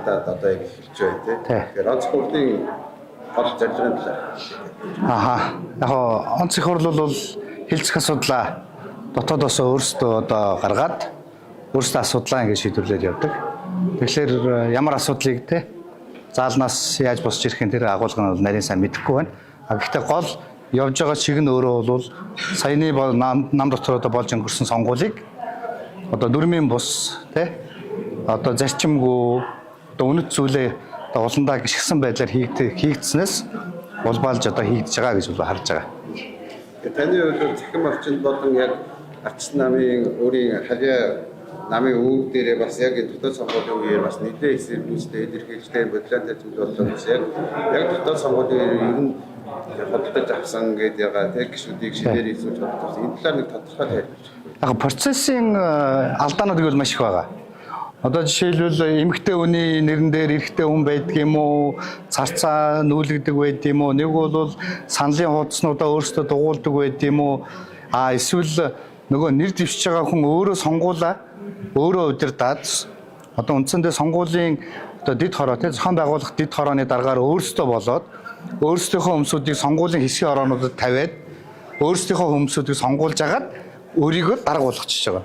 алдаад одоо яг эхэлж байна тийм. Тэгэхээр онц хурлын гол зорилгын талаар. Яг онц их хурл бол хилцэх асуудлаа дотоодоос өөрсдөө одоо гаргаад өөрсдөө асуудлаа ингэ шийдвэрлээд явдаг. Тэгэхээр ямар асуудлыг те заалнаас яаж босч ирэх нь тэр агуулга нь нарийн сайн мэдэхгүй байна. Гэхдээ гол явж байгаа чиг нь өөрөө бол саяны нам дотор одоо болж өнгөрсөн сонгуулийг одоо дүрмийн бус те одоо зарчимгүй одоо үнэт зүйлээ одоо уландаа гიშгсэн байдлаар хийгдснээс улбаалж одоо хийгдэж байгаа гэж бол харж байгаа. Таны хувьд захим орчинд болон яг арчсан намын өөрийн хариа намын өвөг дээрээ бас яг энэ дотоод сонгуулийн үеэр бас нэгдээ эсэргүүцтэй илэрхийлжтэй бодлоотой зүйл болсон гэж яг дотоод сонгуулийн үеэр ер нь хөдөлж авсан гэдэг ягаа тэг гişүүдийг шилээр хийсүүж бодсон. Энэ талаар нэг тодорхой тайлбарч. Яг процессын алдаанууд гэвэл маш их байгаа. Одоо жишээлбэл эмэгтэй хүний нэрэн дээр эрэгтэй хүн байдаг юм уу? Царцаа нүүлгдэг байд юм уу? Нэг бол саналын хуудаснуудаа өөрсдөө дугуулдаг байд юм уу? Эсвэл нөгөө нэр дэвшиж байгаа хүн өөрөө сонгуулаа өөрөө удирдаад одоо үндсэндээ сонгуулийн одоо дэд хороо тий зохион байгуулах дэд хорооны дараагаар өөрсдөө болоод өөрсдийнхөө өмсүүдийг сонгуулийн хэсгийн ороонуудад тавиад өөрсдийнхөө өмсүүдийг сонгуулж агаад өөрийгөө дарга болгочихж байгаа.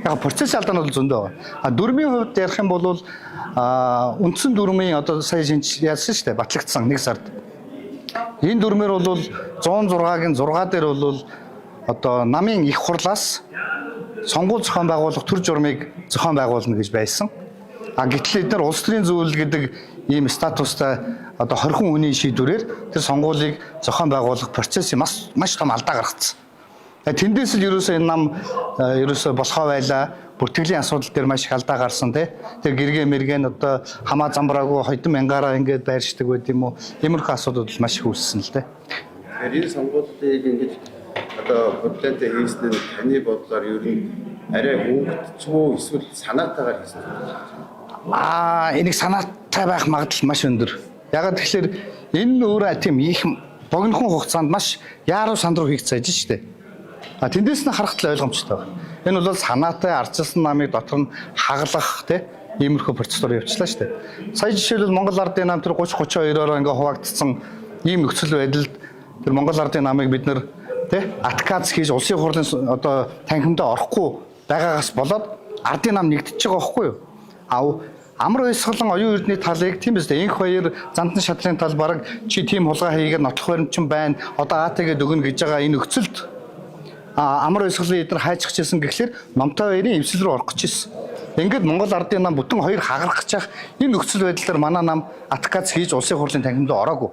Яг процесс алдаанууд зөндөө байгаа. Дүрмийн хувьд ярих юм бол үндсэн дүрмийн одоо сая шинж яасан шүү дээ батлагдсан 1 сард. Энэ дүрмээр бол 106-гийн 6 дээр бол одоо намын их хурлаас сонгуул зохион байгуулах төр журмыг зохион байгуулна гэж байсан. Гэтэл эдгээр улс төрийн зөвлөл гэдэг ийм статустай одоо 20 хүний шийдвэрээр тэр сонгуулийг зохион байгуулах процессын маш том алдаа гаргацсан. Тэндээс л ерөөсөө энэ нам ерөөсөө болохоо байлаа. Бүртгэлийн асуудал дээр маш их алдаа гарсан тий. Тэр гэргээ мэргэн одоо хамаа замбраагүй хойдон мянгаараа ингээд байршдаг байт юм уу? Иймэрхүү асуудал маш их үүссэн л тий. Тэгэхээр энэ сонгуулийг ингэж одоо бодлоотой хийсэн нь таны бодлоор ер нь арай хөнгөцөө эсвэл санаатаагаар хийсэн. Энийг санаатай байх магадлал маш өндөр. Ягаад тэгэхээр энэ өөрөө тийм их богинохон хугацаанд маш яаруу санд руу хийгдэж байж штэ. Тэндээс нь харахад ойлгомжтой байна. Энэ бол санаатай ардчилсан намыг дотор нь хаглах тий иймэрхүү процедур явуулчлаа штэ. Сая жишээлбэл Монгол Ардын нам тэр 30-32-оор ингээ хуваагдсан ийм нөхцөл байдалд тэр Монгол Ардын намыг бид нэр тий атакац хийж улсын хурлын одоо танхимдаа орохгүй байгаагаас болоод ардын нам нэгдэж байгаа байхгүй юу? Амар ойсголон оюун эрдний талыг тийм биз дээ. Инх баяр зандан шатлын тал бараг чи тийм хулгай хийгээд нотлох баримтчин байна. Одоо АТ-гээд өгнө гэж байгаа энэ нөхцөлд амар ойсголын эдгээр хайчихжсэн гэхлээр номтой баярын эвсэл рүү орох гэжсэн. Ингээд Монгол Ардын нам бүтэн хоёр хагарах гэж байгаа энэ нөхцөл байдлаар манай нам атакац хийж улсын хурлын танхимдаа ороогүй.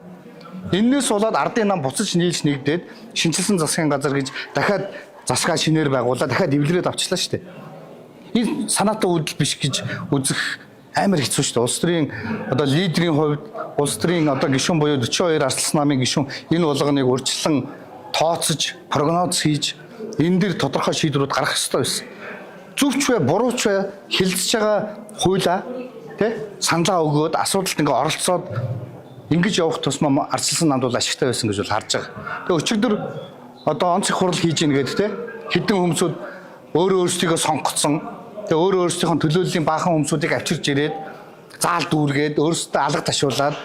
Эннээс болоод ардын нам буцаж нийлж нэгдээд шинжилсэн засгийн газар гэж дахиад засгаа шинээр байгуулаад дахиад эвлэрээд авчлаа шүү дээ. Энэ санаатай үйлдэл биш гэж үзэх амар хэцүү шүү дээ. Улс төрийн одоо лидерийн хувьд улс төрийн одоо гишүүн буюу 42 арслан намын гишүүн энэ болгоныг урьдчилан тооцож, прогноз хийж энэ дэр тодорхой шийдвэрүүд гаргах ёстой байсан. Зөвч бай, бурууч бай хилцэж байгаа хуулаа тий саналаа өгөөд асуудалд ингээ оролцоод ингэж явах тусмаа арчилсан намд бол ашигтай байсан гэж бол харж байгаа. Тэгээ өчигдөр одоо онц их хурал хийж ийн гэдэг те хэдэн хүмүүсүүд өөрсдийгөө сонгоцсон. Тэгээ өөрсдийнхөө төлөөллийн баахан хүмүүсүүдийг авчирж ирээд заал дүүргээд өөрсдөө алга ташуулаад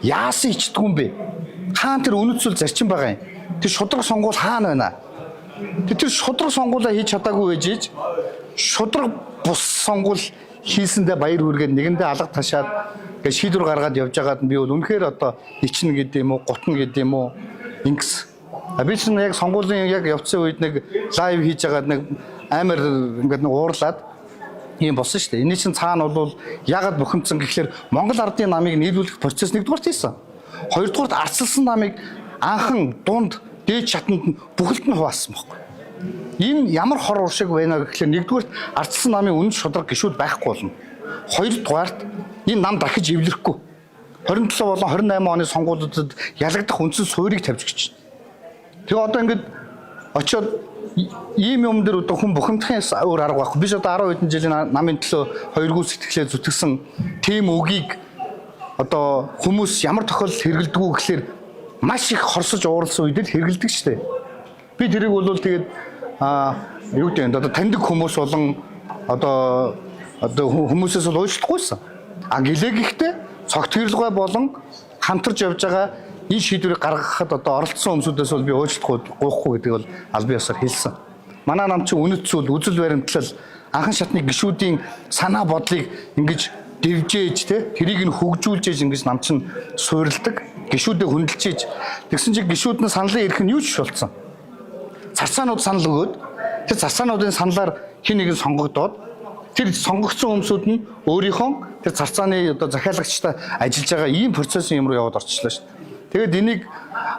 яасан ичдэг юм бэ? Хаана тэр үнэт зүйл зарчим байгаа юм? Тэр шудраг сонгуул хаана байна? Тэр шудраг сонгуулаа хийж чадаагүй байж шудраг бус сонгуул хийсэндээ баяр хүргээд нэгэндээ алга ташаад гэ шийдвэр гаргаад явж байгаад би бол үнэхээр одоо ичнэ гэдэг юм уу, гутна гэдэг юм уу ингэс. Би ч яг сонгуулийн яг явцсан үед нэг лайв хийж байгаад нэг амар ингээд нэг уурлаад юм болсон шүү дээ. Эний чинь цаана бол ягаад бухимдсан гэхэлэр Монгол Ардын намыг нийлүүлэх процесс нэгдүгээрт хийсэн. Хоёрдугаарт арчилсан намыг анхан дунд дээд шатанд бүхэлд нь хуваасан байхгүй. Энэ ямар хор уршиг байна гэхэлэр нэгдүгээрт арчилсан намын үнэн шудраг гишүүд байхгүй болно. Хоёрдугаарт энэ нам дахиж эвлэрэхгүй. 27 болон 28 оны сонгуулиудад ялагдах үндсэн суурийг тавьж гэж. Тэгээ одоо ингээд очиод ийм юм дээр одоо хүн бухимдахын өөр арга байхгүй. Биш одоо 10 хэдэн жилийн намын төлөө хоёргүй сэтгэлээ зүтгэсэн тийм үгийг одоо хүмүүс ямар тохиолдолд хэрэгэлдэг үү гэхэлэр маш их хорсож ууралсан үед л хэрэгэлдэг шүү дээ. Би тэрийг бол тэгээд юу гэдэг одоо таньдаг хүмүүс болон одоо хүмүүсээс бол уучлахгүйсэн. А гэлээ гэхдээ цогт хэрэглэгой болон хамтарч явж байгаа энэ шийдвэрийг гаргахад одоо оролцсон хүмүүсээс бол би уучлалт гуйхгүй гэдгийг бол аль бие усаар хэлсэн. Манай нам чи үнэт зүйл, үзэл баримтлал, анхан шатны гишүүдийн санаа бодлыг ингэж дэвжээж тэрийг нь хөгжүүлж ингэж нам чин суурилдаг, гишүүдэд хүндэлж тэгсэн чинь гишүүд нь саналын эрх нь юу ч болсон. Царцаанууд санал өгөөд тэр царцаануудын саналаар хин нэгэн сонгогдоод тэр сонгогдсон хүмүүсүүд нь өөрийнхөө тэр царцааны одоо захиалагчтай ажиллаж байгаа ийм процессын юм руу яваад орчлоо шүү дээ. Тэгээд энийг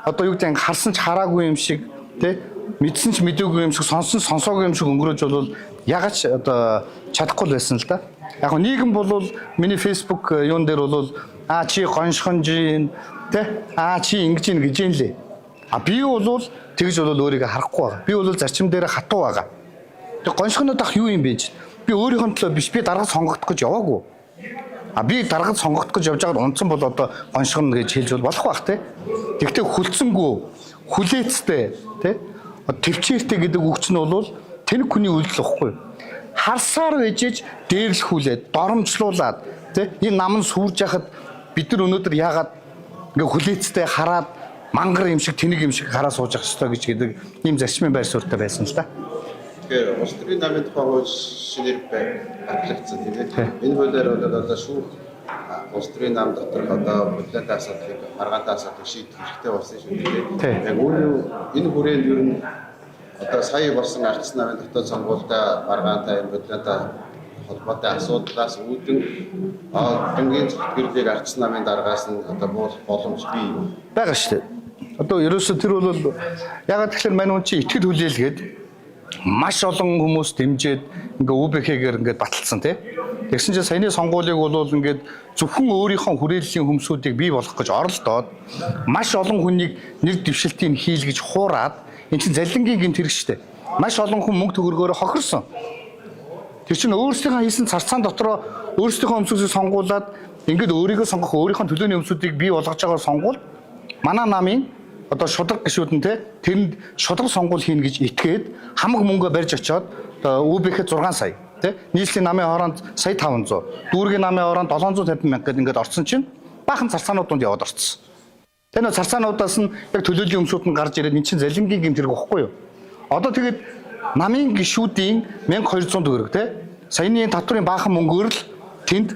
одоо юу гэдэг харсан ч хараагүй юм шиг мэдсэн ч мэдээгүй юм шиг сонсон сонсоогүй юм шиг өнгөрөөж бол ягач одоо чадахгүй байсан л да. Яг нь нийгэм бол миний фейсбુક юун дээр бол чи гоншхонж ийн чи ингэж ийн гэж юм лээ. Би бол тэгж бол өөрийгөө харахгүй байгаа. Би бол зарчим дээр хатуу байгаа. Тэг гоншхоноод ах юу юм бэ чи? Би өөрийнхөө төлөө биш, би дарга сонгогдох гэж яваагүй. Би даргад сонгогдох гэж явж байгаад унтсан бол одоо гоншгоно гэж хэлж болох байх те. Тэгвэл хүлцэнгүү, хүлээцтэй те. Төвчээртэй гэдэг үгч нь бол тэнэг хүний үйлдэл واخгүй. Харсаар байжж дээрлэхүүлээд, доромжлуулаад те. Энэ нам нь сүрж яхад бид нар өнөөдөр яагаад ингээ хүлээцтэй хараад мангар юм шиг тэнэг юм шиг хараа сууж явах ёстой гэж гэдэг ийм зарчмын байр суурьтай байсан л да. Тэгэхээр улс төрийн намын тухай хууль шинээр батлагдсан тийм ээ. Энэ хуулиар бол одоо шүүх улс төрийн нам доторх одоо бодлоотой асуудлыг маргаантай асуудлыг шийдэх хэрэгтэй болсон шүү дээ. Яг энэ хүрээнд ер нь одоо сая болсон ардсан намын дотоод сонгуультай маргаантай энэ бодлоотой холбоотой асуудлаас үүдэн дүнгийн зөвлөлийг ардсан намын дараагаас нь одоо буулах боломж бий юу? Бага шүү дээ. Одоо ерөөсөө тэр бол ягаад тэгэхээр мань хүн чи итгэл хүлээлгээд маш олон хүмүүс дэмжиж ингээ УБХ-гээр ингээ баталсан тий. Тэгсэн чинь саяны сонгуулийг бол ингээд зөвхөн өөрийнхөө хүрээллийн хүмүүсүүдийг бий болгох гэж оролдоод маш олон хүнийг нэр дэвшилтийг хийлгэж хуураад эн чинь залингийн гэмт хэрэг штэ. Маш олон хүн мөнгө төгрөгөөр хохирсон. Тэр чинь өөрсдийнхөө хийсэн царцаан дотроо өөрсдийнхөө өмсөсийг сонгуулад ингээд өөрийгөө сонгох өөрийнхөө төлөөний өмсүүдийг бий болгож байгаа сонгуул манай намын одоо шудраг гишүүд нь тэрэнд шудраг сонгуул хийнэ гэж итгээд хамаг мөнгө барьж очиод УБХ 6 сая нийслэлийн намын хооронд сая 500 дүүргийн намын хооронд 750 мянга гэдэг ингээд орсон чинь баахан царцаанууд донд яваад орцсон. Тэр нөө царцаануудаас нь яг төлөөлийн өмсүүд нь гарч ирээд эн чинь залингийн гэмт хэрэг واخгүй юу? Одоо тэгээд намын гишүүдийн 1200 төгрөг саяны татврын баахан мөнгөөр л тэнд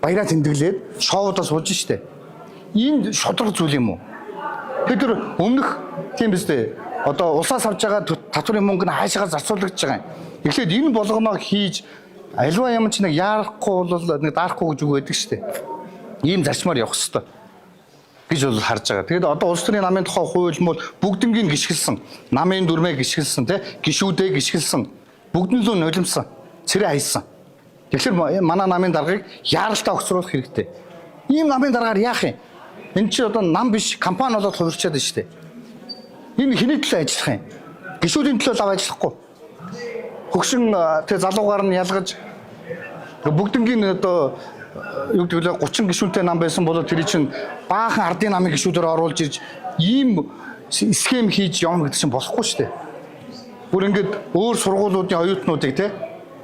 баяраа тэмдэглээд шоудаас суулж штэ. Энэ шудраг зүйл юм уу? Тэр өмнөх тийм биз дээ. Одоо улсаас авж байгаа татврын мөнгө нь хаашаа зарцуулагдж байгаа юм. Эхлээд энэ болгоноо хийж альва юм чи нэг яарахгүй бол нэг даахгүй гэж үг байдаг шүү дээ. Ийм зарчмаар явах хэрэгтэй гэж бол харж байгаа. Тэгэд одоо улс төрийн намын тухай хууль бол бүгднгийн гიშгэлсэн, намын дүрмээ гიშгэлсэн, гишүүдээ гიშгэлсэн, бүгднлөө нулимсан, цэрэ хайсан. Тэгэхээр манай намын даргаыг яаралтай огцруулах хэрэгтэй. Ийм намын даргаар яах юм? Энэ чи одоо нам биш компани болоод хувирчаад байна шүү дээ. Энэ хэний төлөө ажиллах юм? Гишүүдийн төлөө лав ажиллахгүй. Хөгшин тэг залуугаар нь ялгаж бүгднгийн одоо юу гэдэг вэ 30 гишүүнтэй нам байсан бол тэр чинь баахан ардын намын гишүүдээр оруулж ирж ийм схем хийж явна гэдэг чинь болохгүй шүү дээ. Бүр ингээд өөр сургуулиудын оюутнуудыг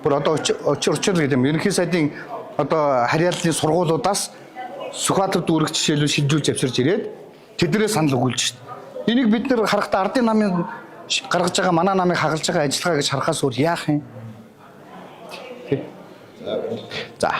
бүр одоо очир гэдэг юм. Ерөнхий сайдын одоо харьяаллын сургуулиудаас Сүхбаатар дүүрэг жишээлбэл шилжүүлж авчирж ирээд тэднэрээ санал өгүүлж шít. Энийг бид нэр харахтаа ардын намын гаргаж байгаа манай намыг хагалж байгаа ажиллагаа гэж харахаас өөр яах юм? За.